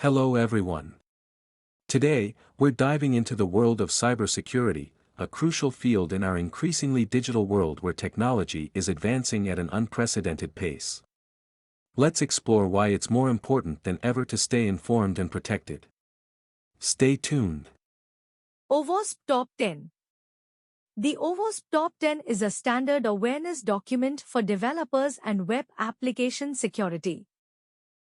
Hello everyone. Today, we're diving into the world of cybersecurity, a crucial field in our increasingly digital world where technology is advancing at an unprecedented pace. Let's explore why it's more important than ever to stay informed and protected. Stay tuned. OWASP Top 10. The OWASP Top 10 is a standard awareness document for developers and web application security.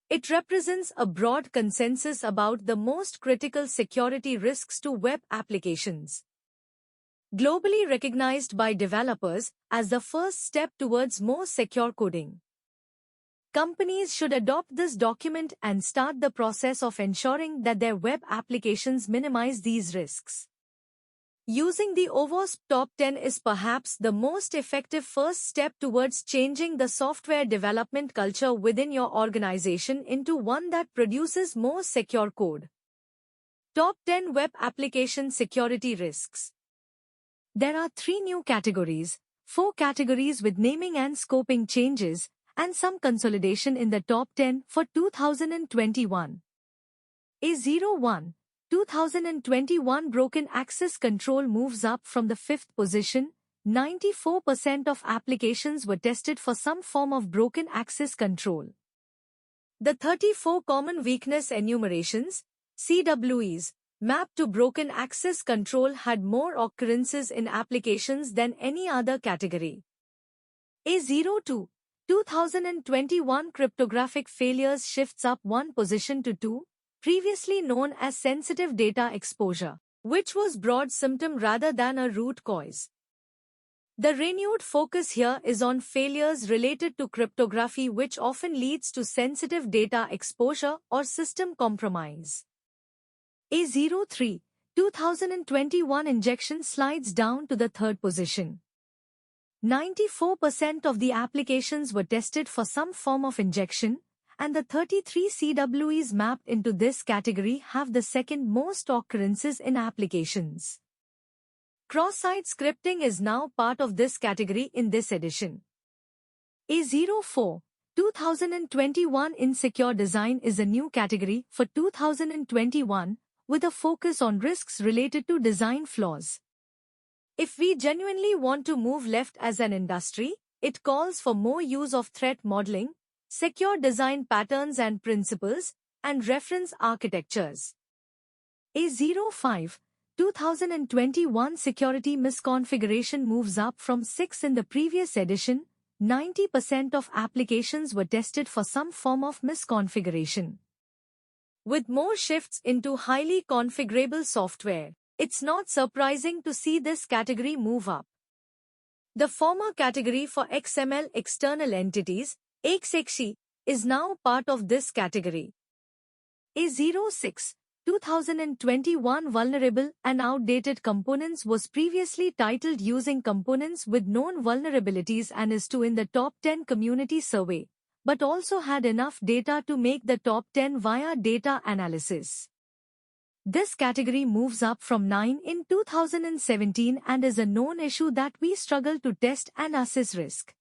It represents a broad consensus about the most critical security risks to web applications. Globally recognized by developers as the first step towards more secure coding. Companies should adopt this document and start the process of ensuring that their web applications minimize these risks. Using the OWASP Top 10 is perhaps the most effective first step towards changing the software development culture within your organization into one that produces more secure code. Top 10 Web Application Security Risks. There are 3 new categories, 4 categories with naming and scoping changes, and some consolidation in the top 10 for 2021. A01. 2021 Broken Access Control moves up from the 5th position. 94% of applications were tested for some form of broken access control. The 34 Common Weakness Enumerations, CWEs, mapped to broken access control had more occurrences in applications than any other category. A02. 2021 Cryptographic Failures shifts up 1 position to 2. Previously known as sensitive data exposure, which was broad symptom rather than a root cause. The renewed focus here is on failures related to cryptography, which often leads to sensitive data exposure or system compromise. A03. 2021 injection slides down to the 3rd position. 94% of the applications were tested for some form of injection, and the 33 CWEs mapped into this category have the second most occurrences in applications. Cross-site scripting is now part of this category in this edition. A04. 2021 Insecure Design is a new category for 2021 with a focus on risks related to design flaws. If we genuinely want to move left as an industry, it calls for more use of threat modeling, secure design patterns and principles, and reference architectures. A05. 2021 Security Misconfiguration moves up from 6 in the previous edition. 90% of applications were tested for some form of misconfiguration. With more shifts into highly configurable software, it's not surprising to see this category move up. The former category for XML external entities, XXE, is now part of this category. A06. 2021 Vulnerable and Outdated Components was previously titled Using Components with Known Vulnerabilities and is 2 in the top 10 community survey, but also had enough data to make the top 10 via data analysis. This category moves up from 9 in 2017 and is a known issue that we struggle to test and assess risk.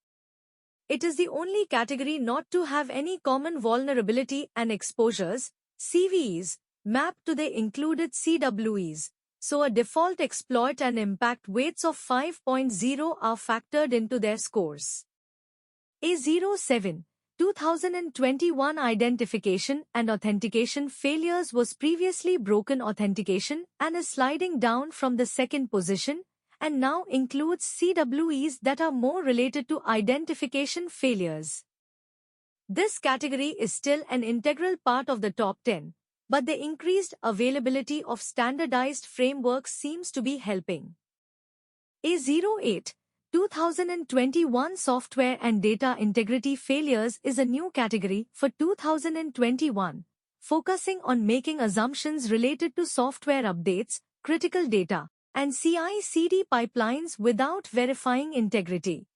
It is the only category not to have any common vulnerability and exposures, CVEs, mapped to the included CWEs, so a default exploit and impact weights of 5.0 are factored into their scores. A07. 2021 Identification and Authentication Failures was previously Broken Authentication and is sliding down from the 2nd position, and now includes CWEs that are more related to identification failures. This category is still an integral part of the top 10, but the increased availability of standardized frameworks seems to be helping. A08. 2021 Software and Data Integrity Failures is a new category for 2021, focusing on making assumptions related to software updates, critical data, and CI/CD pipelines without verifying integrity.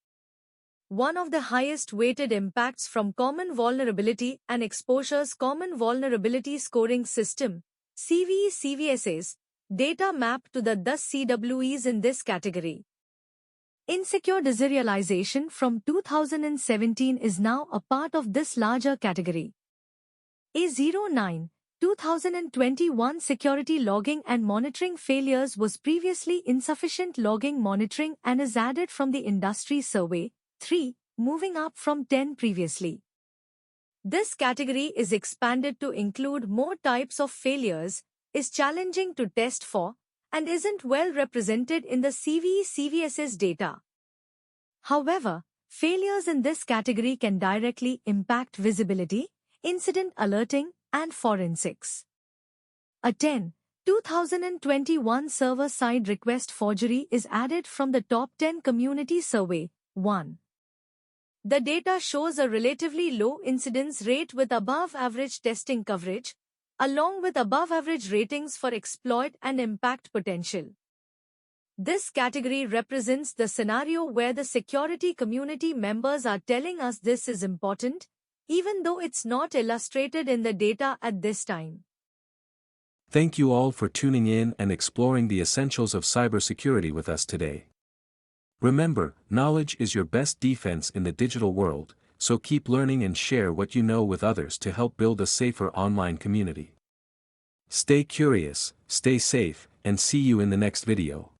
One of the highest weighted impacts from Common Vulnerability and Exposure's Common Vulnerability Scoring System, CVE/CVSS, data mapped to the CWEs in this category. Insecure deserialization from 2017 is now a part of this larger category. A09. 2021 security logging and monitoring failures was previously insufficient logging monitoring and is added from the industry survey. 3. Moving up from 10 previously. This category is expanded to include more types of failures, is challenging to test for, and isn't well represented in the CVE/CVSS data. However, failures in this category can directly impact visibility, incident alerting, and forensics. A 10. 2021 server-side request forgery is added from the top 10 community survey. 1. The data shows a relatively low incidence rate with above-average testing coverage, along with above-average ratings for exploit and impact potential. This category represents the scenario where the security community members are telling us this is important, even though it's not illustrated in the data at this time. Thank you all for tuning in and exploring the essentials of cybersecurity with us today. Remember, knowledge is your best defense in the digital world, so keep learning and share what you know with others to help build a safer online community. Stay curious, stay safe, and see you in the next video.